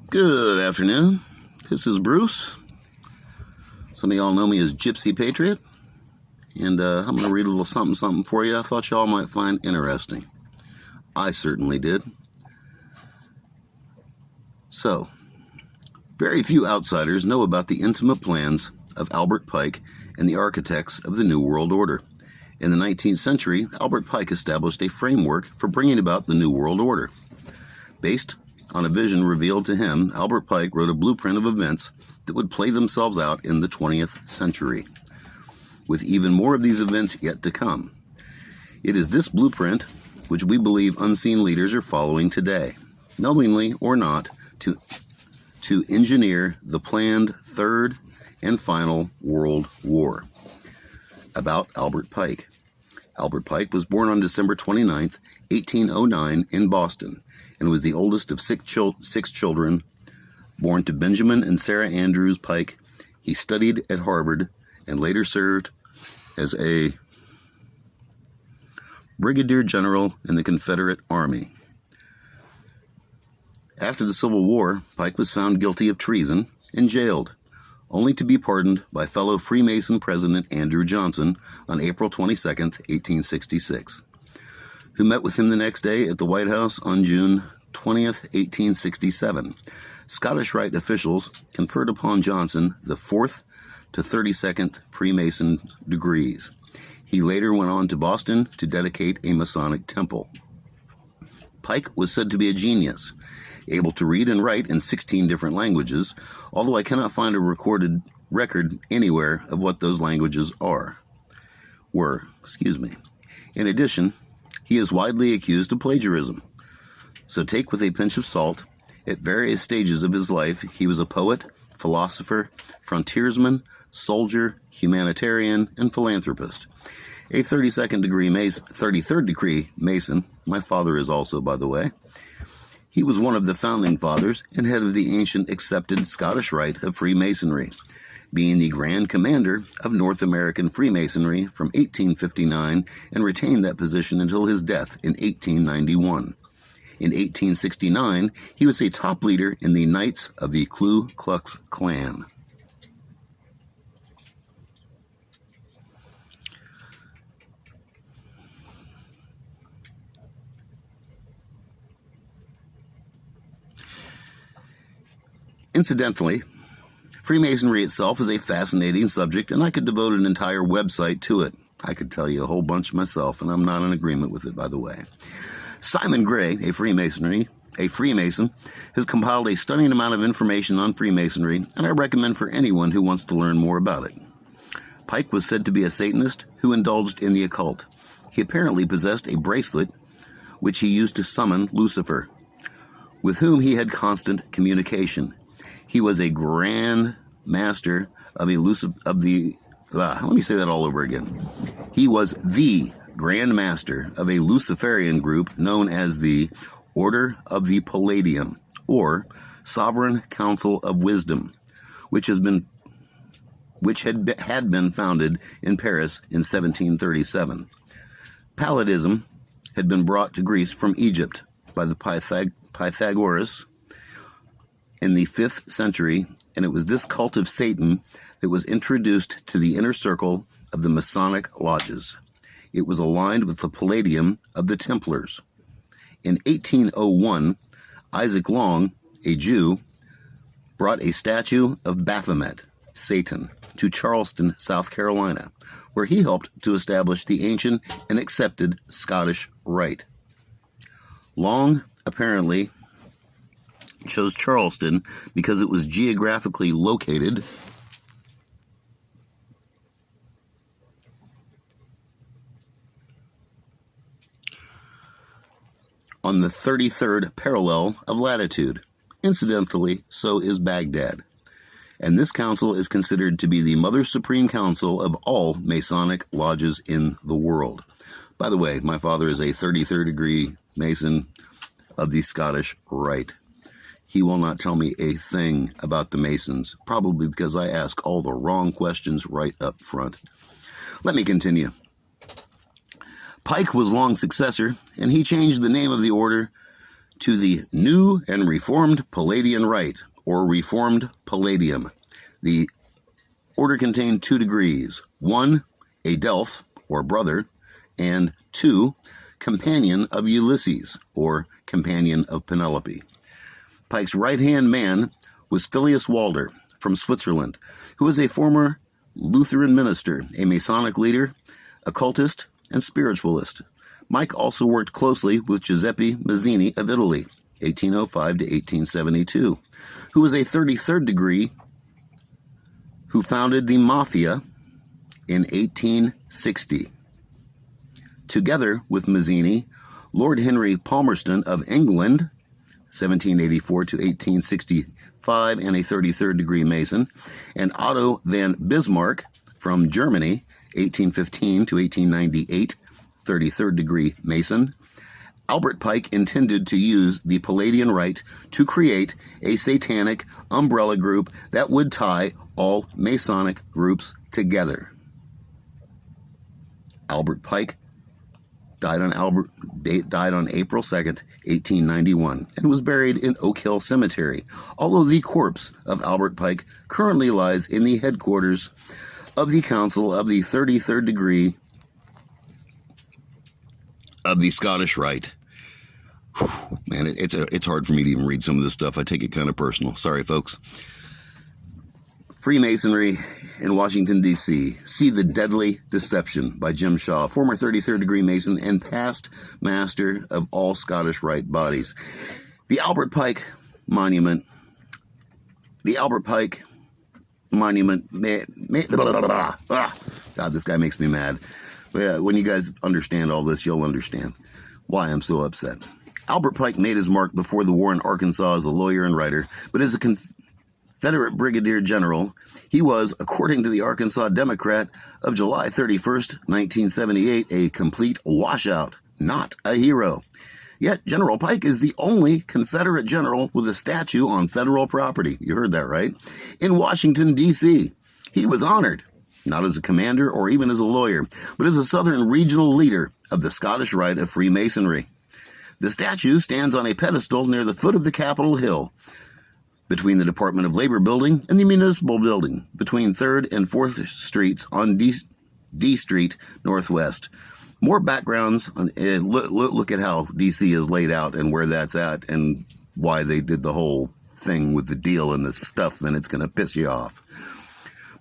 Good afternoon. This is Bruce. Some of y'all know me as Gypsy Patriot. And I'm going to read a little something for you I thought y'all might find interesting. I certainly did. So, very few outsiders know about the intimate plans of Albert Pike and the architects of the New World Order. In the 19th century, Albert Pike established a framework for bringing about the New World Order. Based on a vision revealed to him, Albert Pike wrote a blueprint of events that would play themselves out in the 20th century, with even more of these events yet to come. It is this blueprint which we believe unseen leaders are following today, knowingly or not, to engineer the planned Third and Final World War. About Albert Pike. Albert Pike was born on December 29, 1809 in Boston, and was the oldest of six children born to Benjamin and Sarah Andrews Pike. He studied at Harvard and later served as a brigadier general in the Confederate Army. After the Civil War, Pike was found guilty of treason and jailed, only to be pardoned by fellow Freemason President Andrew Johnson on April 22, 1866, who met with him the next day at the White House on June 20, 1867. Scottish Rite officials conferred upon Johnson the 4th to 32nd Freemason degrees. He later went on to Boston to dedicate a Masonic temple. Pike was said to be a genius, able to read and write in 16 different languages, although I cannot find a recorded record anywhere of what those languages were. In addition, he is widely accused of plagiarism. So take with a pinch of salt, at various stages of his life, he was a poet, philosopher, frontiersman, soldier, humanitarian, and philanthropist. A 33rd degree Mason. My father is also, by the way. He was one of the founding fathers and head of the ancient accepted Scottish Rite of Freemasonry, being the Grand Commander of North American Freemasonry from 1859 and retained that position until his death in 1891. In 1869, he was a top leader in the Knights of the Ku Klux Klan. Incidentally, Freemasonry itself is a fascinating subject, and I could devote an entire website to it. I could tell you a whole bunch myself, and I'm not in agreement with it, by the way. Simon Gray, a Freemason, has compiled a stunning amount of information on Freemasonry, and I recommend for anyone who wants to learn more about it. Pike was said to be a Satanist who indulged in the occult. He apparently possessed a bracelet which he used to summon Lucifer, with whom he had constant communication. He was a grand master of He was the Grand Master of a Luciferian group known as the Order of the Palladium, or Sovereign Council of Wisdom, which had been founded in Paris in 1737. Palladism had been brought to Greece from Egypt by the Pythagoras in the 5th century, and it was this cult of Satan that was introduced to the inner circle of the Masonic lodges. It was aligned with the Palladium of the Templars. In 1801, Isaac Long, a Jew, brought a statue of Baphomet, Satan, to Charleston, South Carolina, where he helped to establish the ancient and accepted Scottish Rite. Long apparently chose Charleston because it was geographically located on the 33rd parallel of latitude. Incidentally, so is Baghdad. And this council is considered to be the Mother Supreme Council of all Masonic lodges in the world. By the way, my father is a 33rd degree Mason of the Scottish Rite. He will not tell me a thing about the Masons, probably because I ask all the wrong questions right up front. Let me continue. Pike was Long's successor, and he changed the name of the order to the New and Reformed Palladian Rite, or Reformed Palladium. The order contained 2 degrees. 1, Adelph, or brother, and 2, companion of Ulysses, or companion of Penelope. Pike's right-hand man was Filius Walder from Switzerland, who was a former Lutheran minister, a Masonic leader, occultist, and spiritualist. Mike also worked closely with Giuseppe Mazzini of Italy, 1805 to 1872, who was a 33rd degree who founded the Mafia in 1860. Together with Mazzini, Lord Henry Palmerston of England, 1784 to 1865, and a 33rd degree Mason, and Otto von Bismarck from Germany, 1815 to 1898, 33rd degree Mason. Albert Pike intended to use the Palladian Rite to create a satanic umbrella group that would tie all Masonic groups together. Albert Pike died on April 2nd, 1891, and was buried in Oak Hill Cemetery, although the corpse of Albert Pike currently lies in the headquarters of the Council of the 33rd degree of the Scottish Rite. Whew, man, it's hard for me to even read some of this stuff. I take it kind of personal. Sorry, folks. Freemasonry in Washington, D.C. See the Deadly Deception by Jim Shaw, former 33rd degree Mason and past master of all Scottish Rite bodies. The Albert Pike Monument. God, this guy makes me mad. But when you guys understand all this, you'll understand why I'm so upset. Albert Pike made his mark before the war in Arkansas as a lawyer and writer, but as a Confederate brigadier general, he was, according to the Arkansas Democrat of July 31st, 1978, a complete washout, not a hero. Yet General Pike is the only Confederate general with a statue on federal property. You heard that right? In Washington, D.C. He was honored, not as a commander or even as a lawyer, but as a Southern regional leader of the Scottish Rite of Freemasonry. The statue stands on a pedestal near the foot of the Capitol Hill, between the Department of Labor building and the Municipal building, between 3rd and 4th Streets on D Street Northwest. More backgrounds on look at how D.C. is laid out and where that's at and why they did the whole thing with the deal and the stuff, and it's going to piss you off.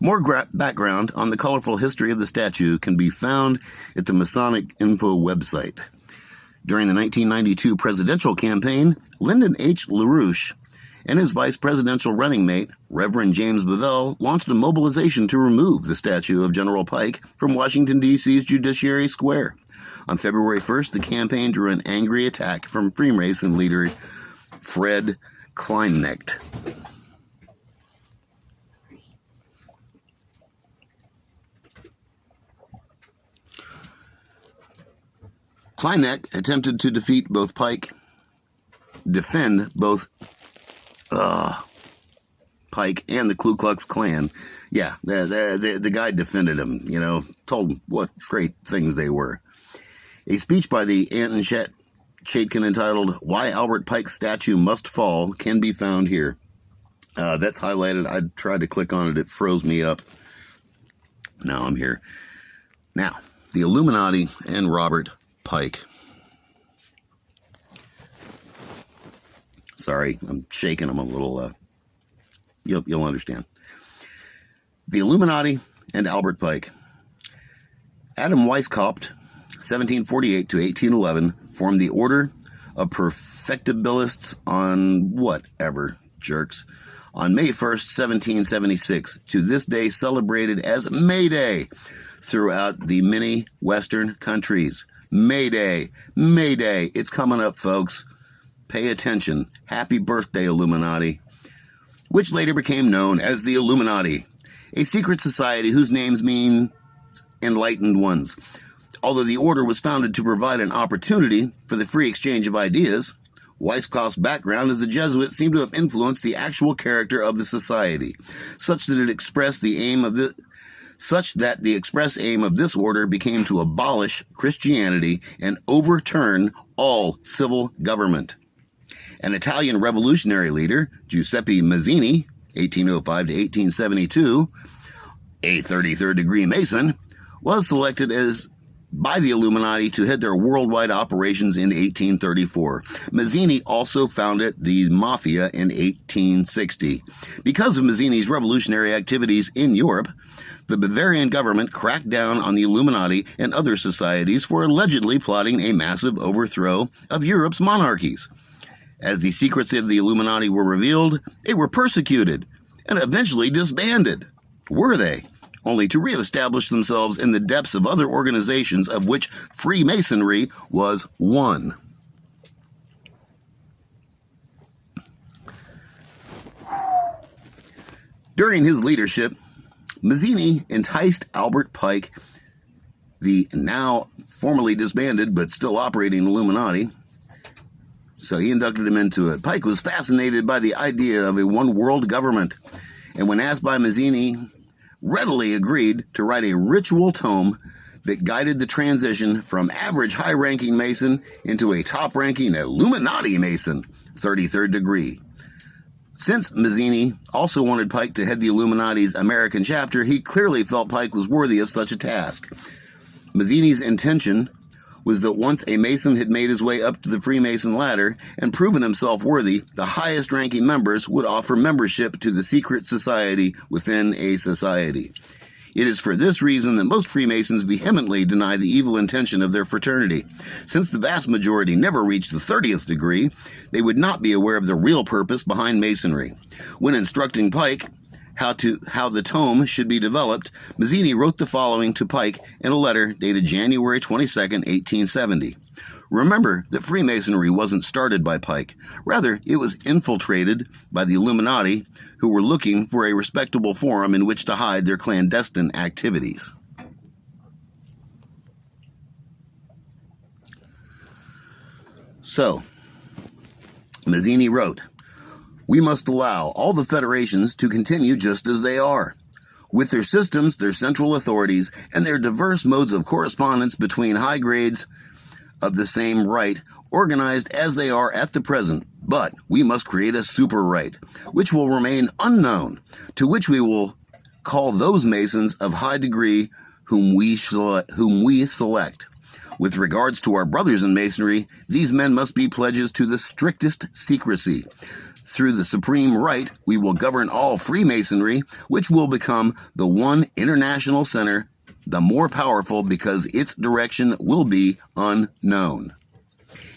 More background on the colorful history of the statue can be found at the Masonic Info website. During the 1992 presidential campaign, Lyndon H. LaRouche and his vice presidential running mate, Reverend James Bevel, launched a mobilization to remove the statue of General Pike from Washington, D.C.'s Judiciary Square. On February 1st, the campaign drew an angry attack from Freemason leader Fred Kleinknecht. Kleinknecht attempted to defend both Pike and the Ku Klux Klan. Yeah, the guy defended him, told him what great things they were. A speech by the Anton Chaikin entitled "Why Albert Pike's Statue Must Fall" can be found here. That's highlighted. I tried to click on it. It froze me up. Now I'm here. Now, the Illuminati and Robert Pike. Sorry, I'm shaking them a little. You'll understand. The Illuminati and Albert Pike. Adam Weishaupt, 1748 to 1811, formed the Order of Perfectibilists on whatever, jerks, on May 1st, 1776, to this day celebrated as May Day throughout the many Western countries. May Day, May Day, it's coming up, folks. Pay attention. Happy birthday, Illuminati. Which later became known as the Illuminati, a secret society whose names mean enlightened ones. Although the order was founded to provide an opportunity for the free exchange of ideas, Weishaupt's background as a Jesuit seemed to have influenced the actual character of the society, such that the express aim of this order became to abolish Christianity and overturn all civil government. An Italian revolutionary leader, Giuseppe Mazzini, 1805 to 1872, a 33rd degree Mason, was selected by the Illuminati to head their worldwide operations in 1834. Mazzini also founded the Mafia in 1860. Because of Mazzini's revolutionary activities in Europe, the Bavarian government cracked down on the Illuminati and other societies for allegedly plotting a massive overthrow of Europe's monarchies. As the secrets of the Illuminati were revealed, they were persecuted and eventually disbanded. Were they? Only to reestablish themselves in the depths of other organizations, of which Freemasonry was one. During his leadership, Mazzini enticed Albert Pike, the now formerly disbanded but still operating Illuminati, so he inducted him into it. Pike was fascinated by the idea of a one-world government, and when asked by Mazzini, readily agreed to write a ritual tome that guided the transition from average high-ranking Mason into a top-ranking Illuminati Mason, 33rd degree. Since Mazzini also wanted Pike to head the Illuminati's American chapter, he clearly felt Pike was worthy of such a task. Mazzini's intention was that once a Mason had made his way up to the Freemason ladder and proven himself worthy, the highest-ranking members would offer membership to the secret society within a society. It is for this reason that most Freemasons vehemently deny the evil intention of their fraternity. Since the vast majority never reach the 30th degree, they would not be aware of the real purpose behind Masonry. When instructing Pike how the tome should be developed, Mazzini wrote the following to Pike in a letter dated January 22, 1870. Remember that Freemasonry wasn't started by Pike. Rather, it was infiltrated by the Illuminati, who were looking for a respectable forum in which to hide their clandestine activities. So, Mazzini wrote, "We must allow all the federations to continue just as they are, with their systems, their central authorities, and their diverse modes of correspondence between high grades of the same rite, organized as they are at the present. But we must create a super rite, which will remain unknown, to which we will call those Masons of high degree whom we select. With regards to our brothers in Masonry, these men must be pledges to the strictest secrecy. Through the supreme rite, we will govern all Freemasonry, which will become the one international center, the more powerful because its direction will be unknown."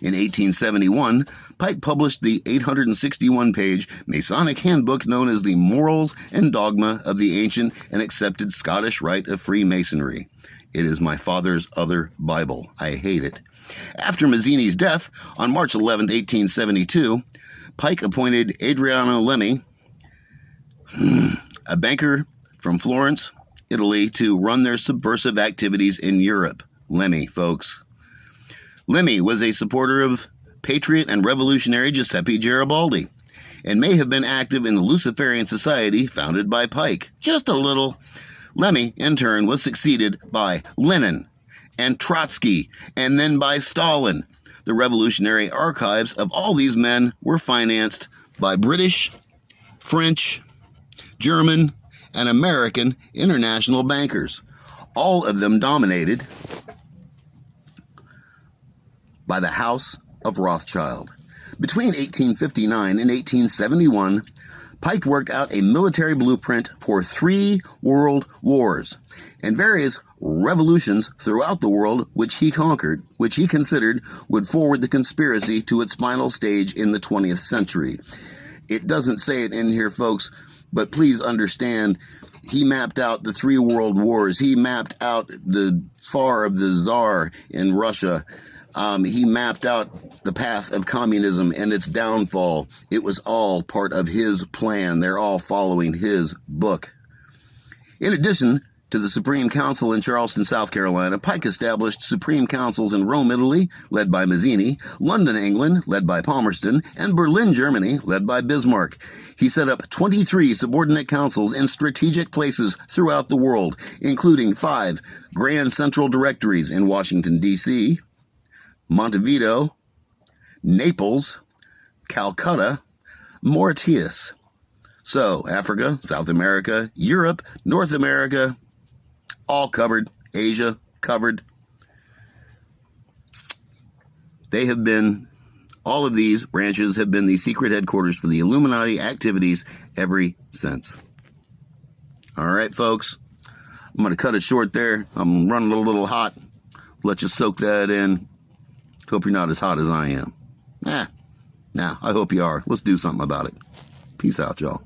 In 1871, Pike published the 861-page Masonic handbook known as the Morals and Dogma of the Ancient and Accepted Scottish Rite of Freemasonry. It is my father's other Bible. I hate it. After Mazzini's death on March 11, 1872, Pike appointed Adriano Lemmi, a banker from Florence, Italy, to run their subversive activities in Europe. Lemmi, folks. Lemmi was a supporter of patriot and revolutionary Giuseppe Garibaldi, and may have been active in the Luciferian Society founded by Pike. Just a little. Lemmi, in turn, was succeeded by Lenin and Trotsky, and then by Stalin. The revolutionary archives of all these men were financed by British, French, German, and American international bankers, all of them dominated by the House of Rothschild. Between 1859 and 1871, Pike worked out a military blueprint for 3 world wars and various revolutions throughout the world which he conquered, which he considered would forward the conspiracy to its final stage in the 20th century. It doesn't say it in here, folks, but please understand, he mapped out the 3 world wars. He mapped out the fall of the Tsar in Russia. He mapped out the path of communism and its downfall. It was all part of his plan. They're all following his book. In addition to the Supreme Council in Charleston, South Carolina, Pike established Supreme Councils in Rome, Italy, led by Mazzini, London, England, led by Palmerston, and Berlin, Germany, led by Bismarck. He set up 23 subordinate councils in strategic places throughout the world, including 5 Grand Central Directories in Washington, D.C., Montevideo, Naples, Calcutta, Mauritius. So, Africa, South America, Europe, North America, all covered. Asia, covered. All of these branches have been the secret headquarters for the Illuminati activities ever since. All right, folks. I'm going to cut it short there. I'm running a little hot. Let you soak that in. Hope you're not as hot as I am. Nah, I hope you are. Let's do something about it. Peace out, y'all.